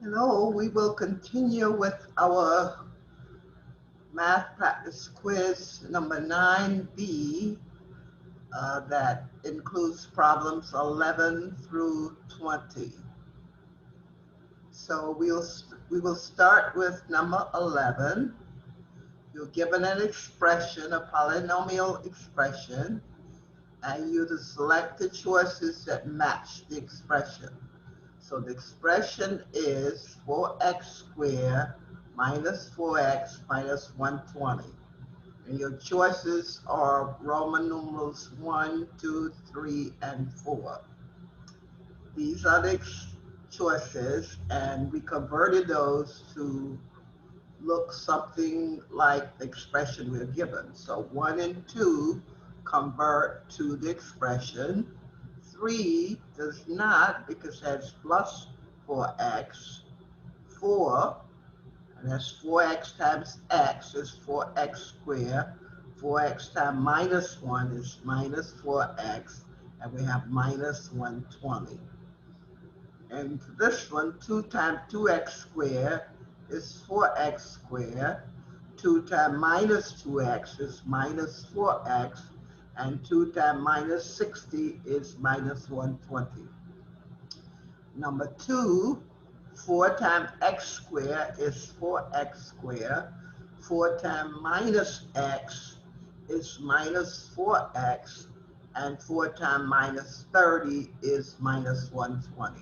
Hello, we will continue with our math practice quiz number 9B that includes problems 11 through 20. So we will start with number 11. You're given an expression, a polynomial expression, and you to select the choices that match the expression. So the expression is 4x squared minus 4x minus 120. And your choices are Roman numerals 1, 2, 3, and 4. These are the choices, and we converted those to look something like the expression we're given. So 1 and 2 convert to the expression. 3 does not because that's plus 4x. 4, and that's 4x times x is 4x squared. 4x times minus 1 is minus 4x, and we have minus 120. And for this one, 2 times 2x squared is 4x squared. 2 times minus 2x is minus 4x. And 2 times minus 60 is minus 120. Number 2, 4 times x squared is 4x squared. 4 times minus x is minus 4x. And 4 times minus 30 is minus 120.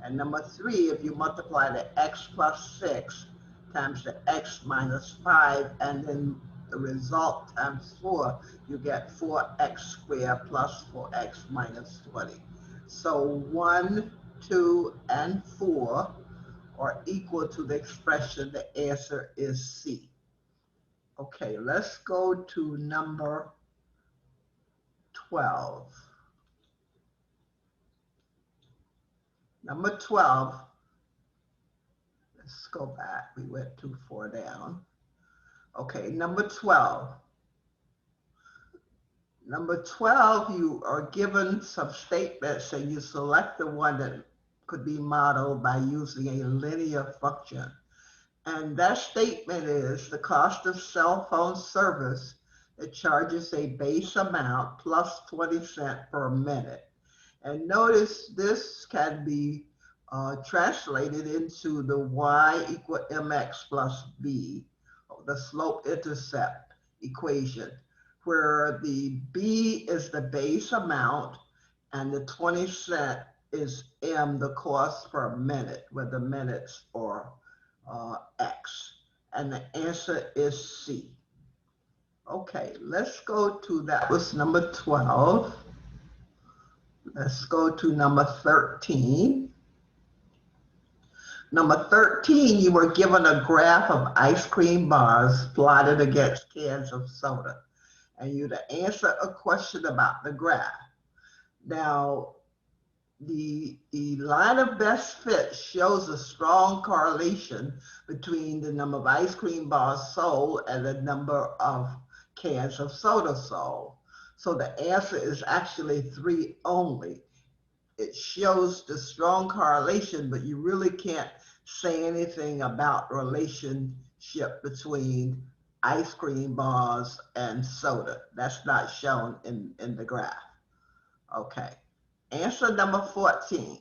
And number 3, if you multiply the x plus 6 times the x minus 5, and then the result times 4, you get 4x squared plus 4x minus 20. So 1, 2, and 4 are equal to the expression. The answer is C. Okay, let's go to number 12. Number 12, let's go back. We went too far down. Okay, number 12. Number 12, you are given some statements and you select the one that could be modeled by using a linear function. And that statement is the cost of cell phone service that charges a base amount plus 20 cents per minute. And notice this can be translated into the y equal mx plus b, the slope-intercept equation, where the b is the base amount and the 20 cent is m, the cost per minute, where the minutes are x. And the answer is C. Okay, let's go to, that was number 12. Let's go to number 13. Number 13, you were given a graph of ice cream bars plotted against cans of soda. And you to answer a question about the graph. Now, the line of best fit shows a strong correlation between the number of ice cream bars sold and the number of cans of soda sold. So the answer is actually 3 only. It shows the strong correlation, but you really can't say anything about relationship between ice cream bars and soda. That's not shown in the graph. Okay. Answer number 14.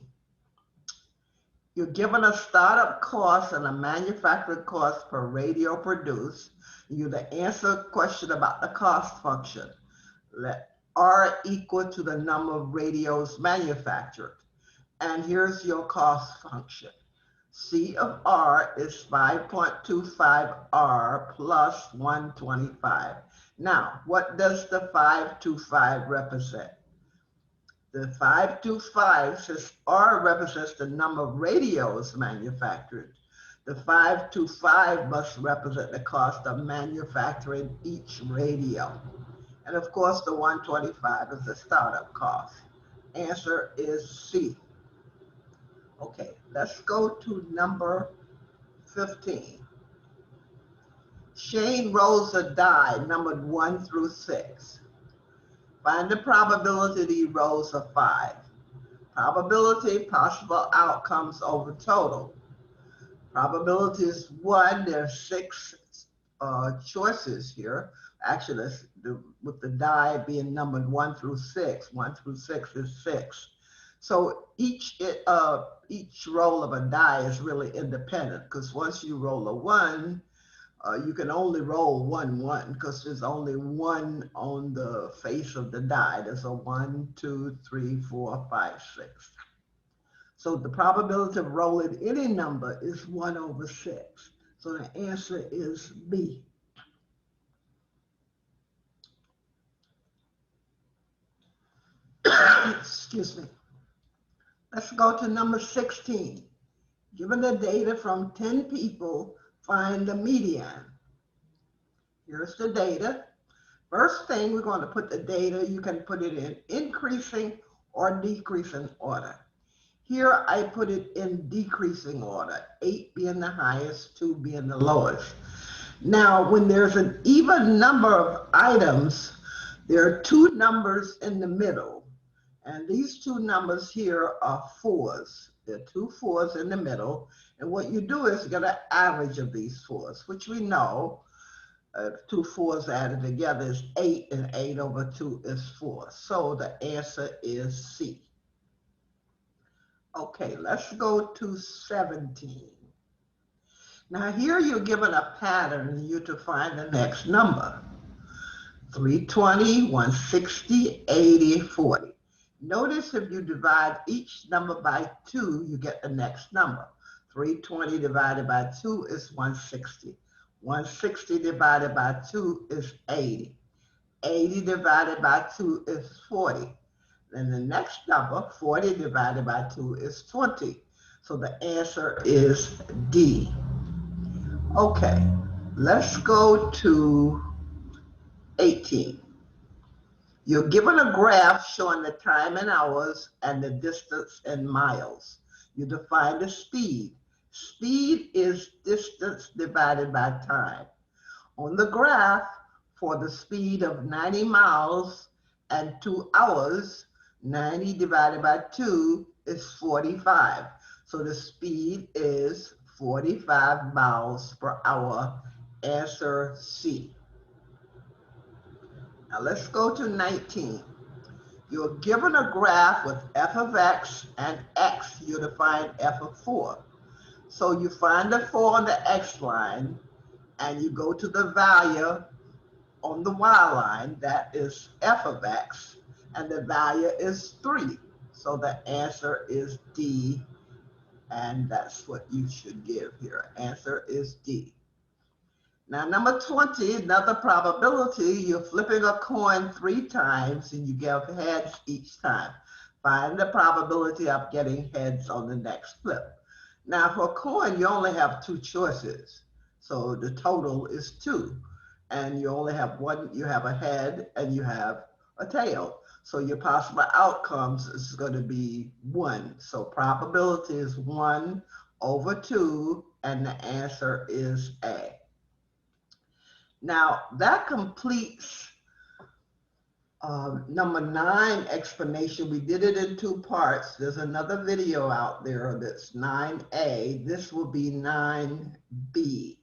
You're given a startup cost and a manufacturing cost per radio produced. You to answer a question about the cost function. Let R equal to the number of radios manufactured. And here's your cost function. C of R is 5.25 R plus 125. Now, what does the 525 represent? The 525 says R represents the number of radios manufactured. The 525 must represent the cost of manufacturing each radio. And of course, the 125 is the startup cost. Answer is C. Okay, let's go to number 15. Shane rolls a die numbered 1 through 6. Find the probability he rolls a 5. Probability, possible outcomes over total. Probability is 1. There are 6 choices here. Actually, with the die being numbered 1 through 6. 1 through 6 is 6. So each roll of a die is really independent, because once you roll a 1, you can only roll 1 1, because there's only 1 on the face of the die. There's a 1, 2, 3, 4, 5, 6. So the probability of rolling any number is 1 over 6. So the answer is B. Excuse me. Let's go to number 16. Given the data from 10 people, find the median. Here's the data. First thing, we're going to put the data, you can put it in increasing or decreasing order. Here I put it in decreasing order, 8 being the highest, 2 being the lowest. Now, when there's an even number of items, there are 2 numbers in the middle. And these 2 numbers here are 4s. There are 2 4s in the middle. And what you do is get an average of these 4s, which we know 2 4s added together is 8, and 8 over 2 is 4. So the answer is C. Okay, let's go to 17. Now here you're given a pattern you to find the next number. 320, 160, 80, 40. Notice if you divide each number by 2, you get the next number. 320 divided by 2 is 160. 160 divided by 2 is 80. 80 divided by 2 is 40. Then the next number, 40 divided by 2 is 20. So the answer is D. Okay, let's go to 18. You're given a graph showing the time in hours and the distance in miles. You define the speed. Speed is distance divided by time. On the graph, for the speed of 90 miles and 2 hours, 90 divided by 2 is 45. So the speed is 45 miles per hour. Answer C. Now let's go to 19. You're given a graph with f of x and x. You define f of 4. So you find the 4 on the x line, and you go to the value on the y line, that is f of x, and the value is 3. So the answer is D, and that's what you should give here. Answer is D. Now, number 20, another probability, you're flipping a coin 3 times and you get heads each time. Find the probability of getting heads on the next flip. Now, for a coin, you only have 2 choices. So the total is 2. And you only have one, you have a head and you have a tail. So your possible outcomes is going to be 1. So probability is 1 over 2, and the answer is A. Now that completes number 9 explanation. We did it in 2 parts. There's another video out there that's 9A. This will be 9B.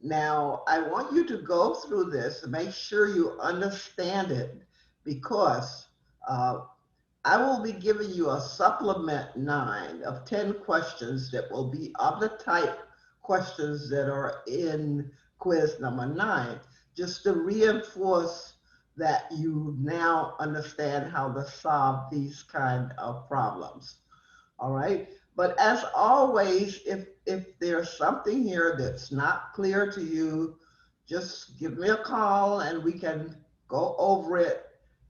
Now I want you to go through this and make sure you understand it, because I will be giving you a supplement 9 of 10 questions that will be of the type questions that are in quiz number 9, just to reinforce that you now understand how to solve these kind of problems. All right. But as always, if there's something here that's not clear to you, just give me a call and we can go over it,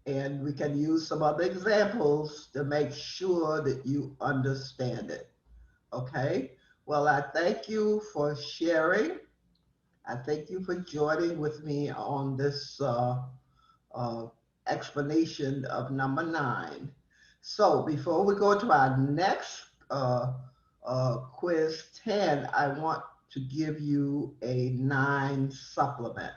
and we can use some other examples to make sure that you understand it. Okay. Well, I thank you for sharing. I thank you for joining with me on this explanation of number 9. So before we go to our next quiz 10, I want to give you a 9 supplement.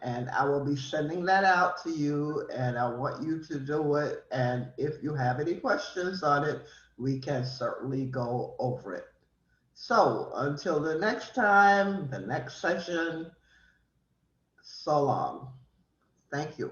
And I will be sending that out to you, and I want you to do it. And if you have any questions on it, we can certainly go over it. So until the next time, the next session, so long. Thank you.